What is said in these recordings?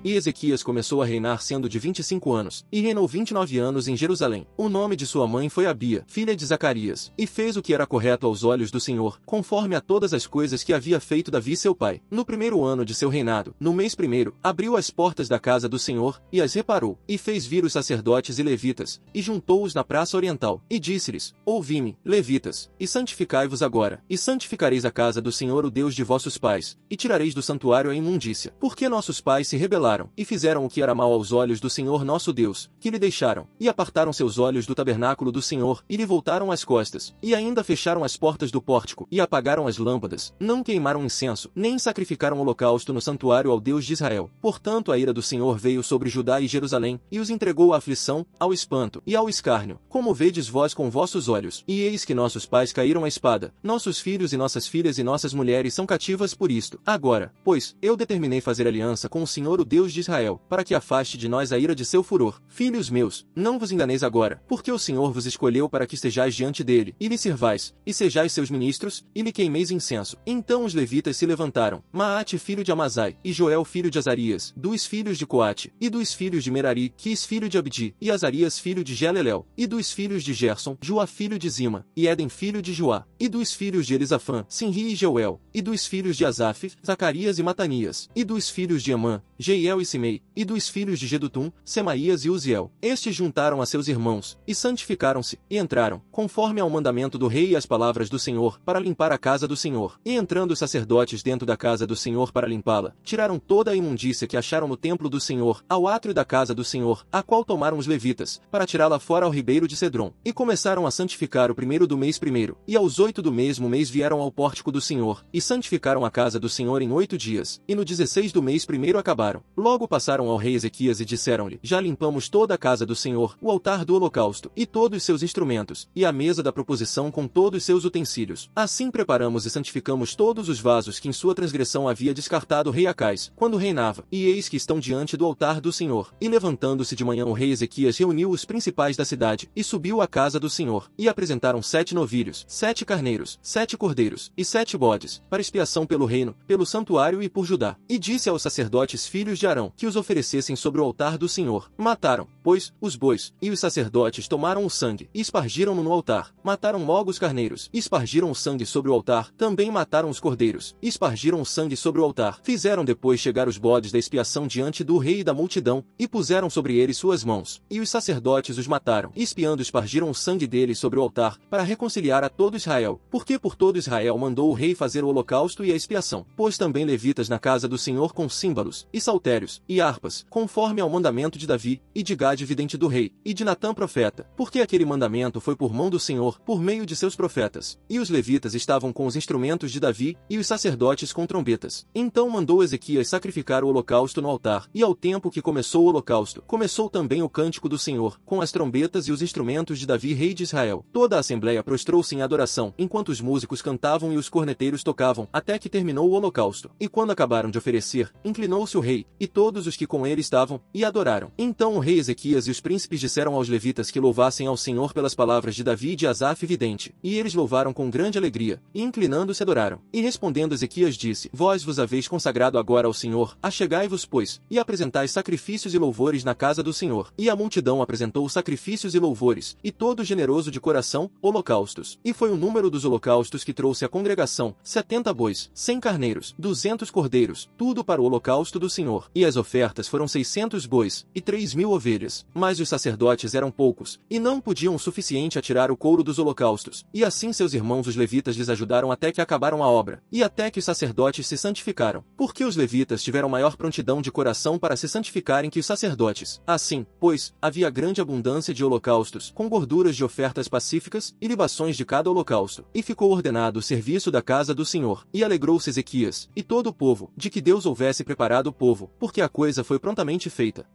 E Ezequias começou a reinar sendo de 25 anos, e reinou 29 anos em Jerusalém. O nome de sua mãe foi Abia, filha de Zacarias, e fez o que era correto aos olhos do Senhor, conforme a todas as coisas que havia feito Davi seu pai. No primeiro ano de seu reinado, no mês primeiro, abriu as portas da casa do Senhor, e as reparou, e fez vir os sacerdotes e levitas, e juntou-os na praça oriental, e disse-lhes: Ouvi-me, levitas, e santificai-vos agora, e santificareis a casa do Senhor o Deus de vossos pais, e tirareis do santuário a imundícia. Porque nossos pais se rebelaram, e fizeram o que era mal aos olhos do Senhor nosso Deus, que lhe deixaram, e apartaram seus olhos do tabernáculo do Senhor, e lhe voltaram as costas, e ainda fecharam as portas do pórtico, e apagaram as lâmpadas, não queimaram incenso, nem sacrificaram holocausto no santuário ao Deus de Israel. Portanto a ira do Senhor veio sobre Judá e Jerusalém, e os entregou à aflição, ao espanto, e ao escárnio, como vedes vós com vossos olhos. E eis que nossos pais caíram à espada, nossos filhos e nossas filhas e nossas mulheres são cativas por isto. Agora, pois, eu determinei fazer aliança com o Senhor o Deus de Israel, para que afaste de nós a ira de seu furor. Filhos meus, não vos enganeis agora, porque o Senhor vos escolheu para que estejais diante dele, e lhe sirvais, e sejais seus ministros, e lhe queimeis incenso. Então os levitas se levantaram, Maate filho de Amazai, e Joel filho de Azarias, dos filhos de Coate, e dos filhos de Merari, Quis filho de Abdi, e Azarias filho de Gelelel, e dos filhos de Gerson, Joá filho de Zima, e Éden filho de Joá, e dos filhos de Elisafã, Sinri e Jeuel, e dos filhos de Asaf, Zacarias e Matanias, e dos filhos de Emã, Jeiel e Simei, e dos filhos de Gedutum, Semaías e Uziel. Estes juntaram a seus irmãos, e santificaram-se, e entraram, conforme ao mandamento do rei e às palavras do Senhor, para limpar a casa do Senhor. E entrando os sacerdotes dentro da casa do Senhor para limpá-la, tiraram toda a imundícia que acharam no templo do Senhor, ao átrio da casa do Senhor, a qual tomaram os levitas, para tirá-la fora ao ribeiro de Cedron. E começaram a santificar o primeiro do mês primeiro, e aos 8 do mesmo mês vieram ao pórtico do Senhor, e santificaram a casa do Senhor em 8 dias, e no 16 do mês primeiro acabaram. Logo passaram ao rei Ezequias e disseram-lhe: Já limpamos toda a casa do Senhor, o altar do holocausto, e todos os seus instrumentos, e a mesa da proposição com todos os seus utensílios. Assim preparamos e santificamos todos os vasos que em sua transgressão havia descartado o rei Acais, quando reinava, e eis que estão diante do altar do Senhor. E levantando-se de manhã o rei Ezequias reuniu os principais da cidade, e subiu à casa do Senhor, e apresentaram 7 novilhos, 7 carneiros, 7 cordeiros, e 7 bodes, para expiação pelo reino, pelo santuário e por Judá. E disse aos sacerdotes filhos de Arão, que os oferecessem sobre o altar do Senhor. Mataram, pois, os bois, e os sacerdotes tomaram o sangue, e espargiram-no no altar. Mataram logo os carneiros, e espargiram o sangue sobre o altar. Também mataram os cordeiros, e espargiram o sangue sobre o altar. Fizeram depois chegar os bodes da expiação diante do rei e da multidão, e puseram sobre eles suas mãos. E os sacerdotes os mataram, e espiando espargiram o sangue deles sobre o altar, para reconciliar a todo Israel. Porque por todo Israel mandou o rei fazer o holocausto e a expiação. Pôs também levitas na casa do Senhor com símbolos, e saltérios, e harpas, conforme ao mandamento de Davi, e de Gade vidente do rei, e de Natã profeta, porque aquele mandamento foi por mão do Senhor, por meio de seus profetas. E os levitas estavam com os instrumentos de Davi, e os sacerdotes com trombetas. Então mandou Ezequias sacrificar o holocausto no altar, e ao tempo que começou o holocausto, começou também o cântico do Senhor, com as trombetas e os instrumentos de Davi rei de Israel. Toda a assembleia prostrou-se em adoração, enquanto os músicos cantavam e os corneteiros tocavam, até que terminou o holocausto. E quando acabaram de oferecer, inclinou-se o rei, e todos os que com ele estavam, e adoraram. Então o rei Ezequias e os príncipes disseram aos levitas que louvassem ao Senhor pelas palavras de Davi e de Asaf vidente. E eles louvaram com grande alegria, e inclinando-se adoraram. E respondendo Ezequias disse: Vós vos haveis consagrado agora ao Senhor, achegai-vos, pois, e apresentai sacrifícios e louvores na casa do Senhor. E a multidão apresentou sacrifícios e louvores, e todo generoso de coração, holocaustos. E foi o número dos holocaustos que trouxe a congregação: 70 bois, 100 carneiros, 200 cordeiros, tudo para o holocausto do Senhor. E as ofertas foram 600 bois, e 3.000 ovelhas. Mas os sacerdotes eram poucos, e não podiam o suficiente a tirar o couro dos holocaustos. E assim seus irmãos os levitas lhes ajudaram até que acabaram a obra, e até que os sacerdotes se santificaram. Porque os levitas tiveram maior prontidão de coração para se santificarem que os sacerdotes. Assim, pois, havia grande abundância de holocaustos, com gorduras de ofertas pacíficas, e libações de cada holocausto. E ficou ordenado o serviço da casa do Senhor. E alegrou-se Ezequias, e todo o povo, de que Deus houvesse preparado o povo, porque a coisa foi prontamente feita.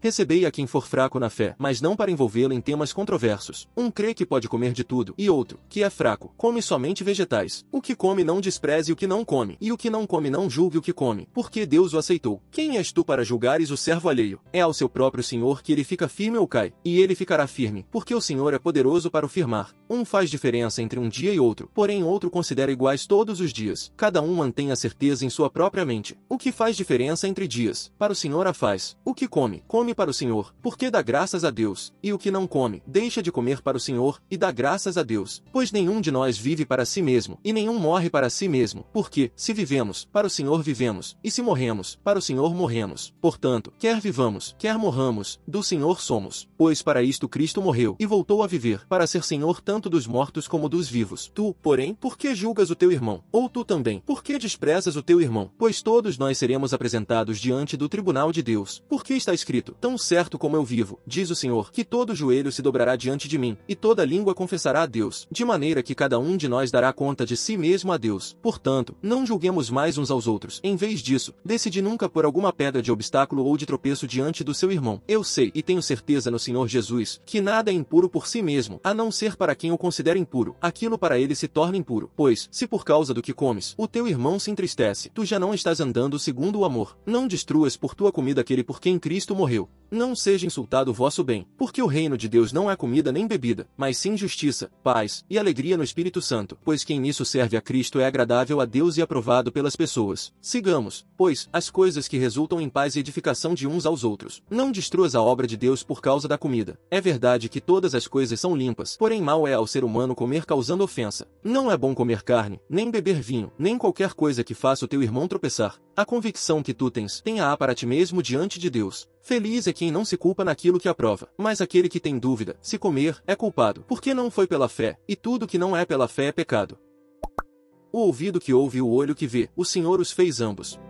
Recebei a quem for fraco na fé, mas não para envolvê-lo em temas controversos. Um crê que pode comer de tudo, e outro, que é fraco, come somente vegetais. O que come não despreze o que não come, e o que não come não julgue o que come, porque Deus o aceitou. Quem és tu para julgares o servo alheio? É ao seu próprio Senhor que ele fica firme ou cai, e ele ficará firme, porque o Senhor é poderoso para o firmar. Um faz diferença entre um dia e outro, porém outro considera iguais todos os dias. Cada um mantém a certeza em sua própria mente. O que faz diferença entre dias, para o Senhor a faz. O que come, come para o Senhor, porque dá graças a Deus, e o que não come, deixa de comer para o Senhor, e dá graças a Deus. Pois nenhum de nós vive para si mesmo, e nenhum morre para si mesmo, porque, se vivemos, para o Senhor vivemos, e se morremos, para o Senhor morremos. Portanto, quer vivamos, quer morramos, do Senhor somos. Pois para isto Cristo morreu, e voltou a viver, para ser Senhor tanto dos mortos como dos vivos. Tu, porém, por que julgas o teu irmão? Ou tu também, por que desprezas o teu irmão? Pois todos nós seremos apresentados diante do tribunal de Deus. Porque está escrito, tão certo como eu vivo, diz o Senhor, que todo joelho se dobrará diante de mim, e toda língua confessará a Deus, de maneira que cada um de nós dará conta de si mesmo a Deus. Portanto, não julguemos mais uns aos outros. Em vez disso, decidi nunca pôr alguma pedra de obstáculo ou de tropeço diante do seu irmão. Eu sei e tenho certeza no Senhor Jesus, que nada é impuro por si mesmo, a não ser para quem o considera impuro. Aquilo para ele se torna impuro. Pois, se por causa do que comes, o teu irmão se entristece, tu já não estás andando segundo o amor. Não destruas por tua comida aquele por quem Cristo morreu. Não seja insultado o vosso bem, porque o reino de Deus não é comida nem bebida, mas sim justiça, paz e alegria no Espírito Santo, pois quem nisso serve a Cristo é agradável a Deus e aprovado pelas pessoas. Sigamos, pois, as coisas que resultam em paz e edificação de uns aos outros. Não destruas a obra de Deus por causa da comida. É verdade que todas as coisas são limpas, porém mal é ao ser humano comer causando ofensa. Não é bom comer carne, nem beber vinho, nem qualquer coisa que faça o teu irmão tropeçar. A convicção que tu tens, tenha-a para ti mesmo diante de Deus. Feliz é quem não se culpa naquilo que aprova, mas aquele que tem dúvida, se comer, é culpado, porque não foi pela fé, e tudo que não é pela fé é pecado. O ouvido que ouve e o olho que vê, o Senhor os fez ambos.